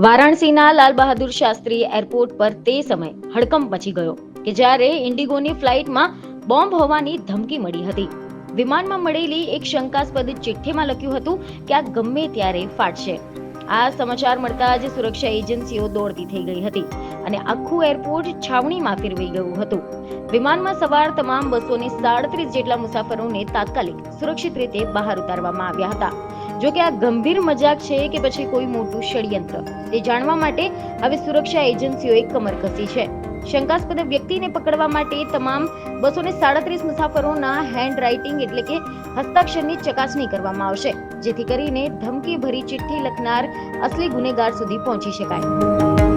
વારાણસીના Lal Bahadur Shastri airport પર તે સમય હડકંપ મચી ગયો કે જ્યારે ઇન્ડિગોની ફ્લાઇટમાં બોમ્બ હોવાની ધમકી મળી હતી. વિમાનમાં મળેલી એક શંકાસ્પદ ચિઠ્ઠીમાં લખ્યું હતું કે આ ગમે ત્યારે ફાટશે. આ સમાચાર મળતા જ સુરક્ષા એજન્સીઓ દોડતી થઈ ગઈ હતી અને આખું એરપોર્ટ છાવણીમાં ફેરવાઈ ગયું હતું. વિમાનમાં સવાર તમામ 237 જેટલા મુસાફરોને તાત્કાલિક સુરક્ષિત રીતે બહાર ઉતારવામાં આવ્યા હતા. જો કે આ ગંભીર મજાક છે કે પછી કોઈ મોટું ષડયંત્ર, તે જાણવા માટે હવે સુરક્ષા એજન્સીઓએ કમર કસી છે. શંકાસ્પદ વ્યક્તિને પકડવા માટે તમામ 237 મુસાફરોના હેન્ડ રાઇટિંગ એટલે કે હસ્તાક્ષરની ચકાસણી કરવામાં આવશે, જેથી કરીને ધમકી ભરી ચિઠ્ઠી લખનાર અસલી ગુનેગાર સુધી પહોંચી શકાય.